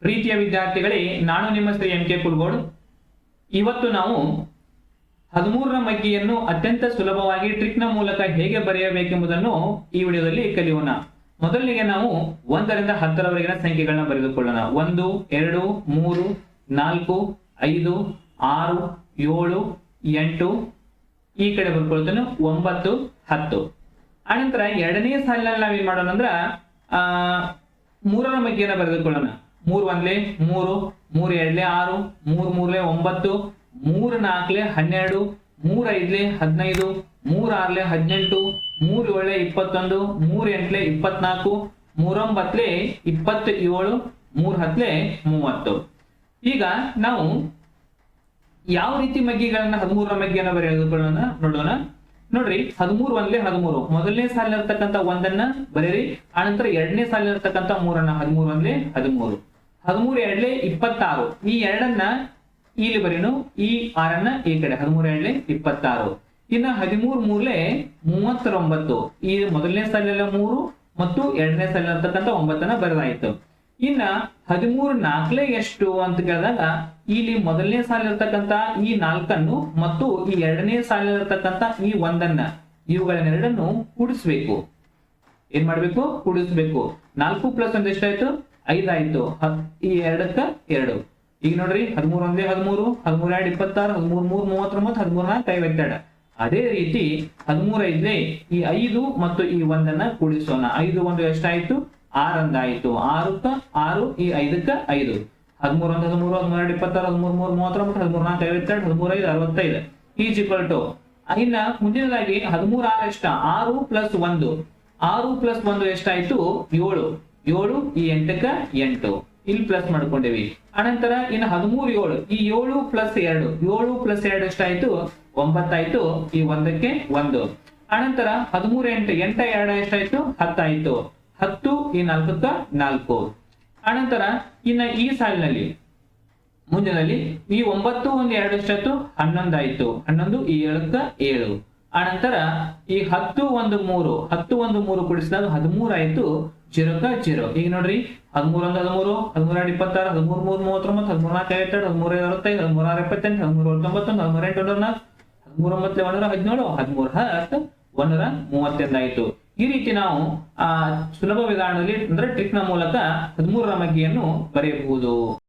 ಪ್ರೀತಿಯ ವಿದ್ಯಾರ್ಥಿಗಳೇ, ನಾನು ನಿಮ್ಮ ಶ್ರೀ ಎಂ ಕೆ ಕುಲಗೋಡು. ಇವತ್ತು ನಾವು 13ರ ಮಗ್ಗಿಯನ್ನು ಅತ್ಯಂತ ಸುಲಭವಾಗಿ ಟ್ರಿಕ್ನ ಮೂಲಕ ಹೇಗೆ ಬರೆಯಬೇಕೆಂಬುದನ್ನು ಈ ವಿಡಿಯೋದಲ್ಲಿ ಕಲಿಯೋಣ. ಮೊದಲಿಗೆ ನಾವು 1ರಿಂದ 10ರವರೆಗಿನ ಸಂಖ್ಯೆಗಳನ್ನ ಬರೆದುಕೊಳ್ಳೋಣ. 1 2 3 4 5 6 7 8 ಈ ಕಡೆ ಬರ್ಕೊಳ್ತೇನೆ 9 10. ಆನಂತರ ಎರಡನೇ ಸಾಲಿನಲ್ಲಿ ನಾವೇನ್ ಮಾಡೋಣ ಅಂದ್ರ 3ರ ಮಗ್ಗಿಯನ್ನ ಬರೆದುಕೊಳ್ಳೋಣ. 3 1 3 3 2 6 3 3 9 3 4 12 3 5 15 3 6 18 3 7 21 3 8 24 3 9 27 3 10 30. ಈಗ ನಾವು ಯಾವ ರೀತಿ ಮಗ್ಗಿಗಳನ್ನ 13ರ ಮಗ್ಗಿಯನ್ನ ಬರೆದುಕೊಳ್ಳೋಣ ನೋಡೋಣ. ನೋಡ್ರಿ, 13 1 13 ಮೊದಲನೇ ಸಾಲಿನರ್ತಕ್ಕಂಥ ಒಂದನ್ನ ಬರೀರಿ. ಆನಂತರ ಎರಡನೇ ಸಾಲಿನರ್ತಕ್ಕಂಥ 3ಅನ್ನ 13 1 13 13 2 26 ಈ ಎರಡನ್ನ ಇಲ್ಲಿ ಬರೀನು, ಈ 6ಅನ್ನ ಈ ಕಡೆ 13 2 26. ಇನ್ನ 13 3 39 ಈ ಮೊದಲನೇ ಸಾಲಿನ 3 ಮತ್ತು ಎರಡನೇ ಸಾಲಿನರ್ತಕ್ಕಂಥ 9ಅನ್ನ ಬರೆದಾಯ್ತು. ಇನ್ನ 13 4 ಎಷ್ಟು ಅಂತ ಕೇಳಿದಾಗ ಇಲ್ಲಿ ಮೊದಲನೇ ಸಾಲಿರ್ತಕ್ಕಂಥ ಈ 4ಅನ್ನು ಮತ್ತು ಈ ಎರಡನೇ ಸಾಲಿರ್ತಕ್ಕಂಥ ಈ 1ಅನ್ನ ಇವುಗಳನ್ನೆರಡನ್ನು ಕೂಡಿಸ್ಬೇಕು. ಏನ್ ಮಾಡ್ಬೇಕು? ಕೂಡಿಸ್ಬೇಕು. 4 + 1 ಎಷ್ಟಾಯ್ತು? 5 ಆಯ್ತು. ಈ 2ಕ್ಕ 2. ಈಗ ನೋಡ್ರಿ, 13 1 13 13 2 26 13 3 39 13 4 52. ಅದೇ ರೀತಿ 13 5 ಈ 5 ಮತ್ತು ಈ 1ಅನ್ನ ಕೂಡಿಸೋಣ. 5 1 ಎಷ್ಟಾಯ್ತು? 6 ಅಂದಾಯ್ತು. 6ಕ್ಕ 6 ಈ 5ಕ್ಕ 5 13 1 13 13 26 13 3 39 13 4 52 13 5 65 ಈಸ್ ಈಕ್ವಲ್ ಟು. ಇನ್ನ ಮುಂದಿನದಾಗಿ 13 6 ಎಷ್ಟ? 6 + 1 6 + 1 ಎಷ್ಟಾಯ್ತು? 7 7 ಈ 8ಕ್ಕ 8 ಇಲ್ಲಿ ಪ್ಲಸ್ ಮಾಡ್ಕೊಂಡಿವಿ. ಅನಂತರ ಇನ್ನು 13 7 ಈ 7 + 2 7 + 2 ಎಷ್ಟಾಯ್ತು? 9 ಆಯ್ತು. ಈ 1ಕ್ಕೆ 1. ಅನಂತರ 13 8 8 2 ಎಷ್ಟಾಯ್ತು? 10 ಆಯ್ತು. 10 ಈ 4ಕ್ಕ 4. ಅನಂತರ ಇನ್ನ ಈ ಸಾಲಿನಲ್ಲಿ ಮುಂದಿನಲ್ಲಿ ಈ 9 1 2 ಎಷ್ಟಾಯ್ತು? 11 ಆಯ್ತು. 11 ಈ 7ಕ್ಕ 7. ಅನಂತರ ಈ 10 1 3 10 1 3 ಕೂಡಿಸಿದಾಗ 13 ಆಯ್ತು. 0ಕ್ಕ 0. ಈಗ ನೋಡ್ರಿ, 13 1 13 13 2 26 13 3 39 13 4 52 13 5 65 13 6 28 13 9 13 8 13 9 17 13 131 ಆಯ್ತು. ಈ ರೀತಿ ನಾವು ಸುಲಭ ವಿಧಾನದಲ್ಲಿ ಅಂದ್ರೆ ಟ್ರಿಕ್ ನ ಮೂಲಕ 13ರ ಮಗ್ಗಿಯನ್ನು ಬರೆಯಬಹುದು.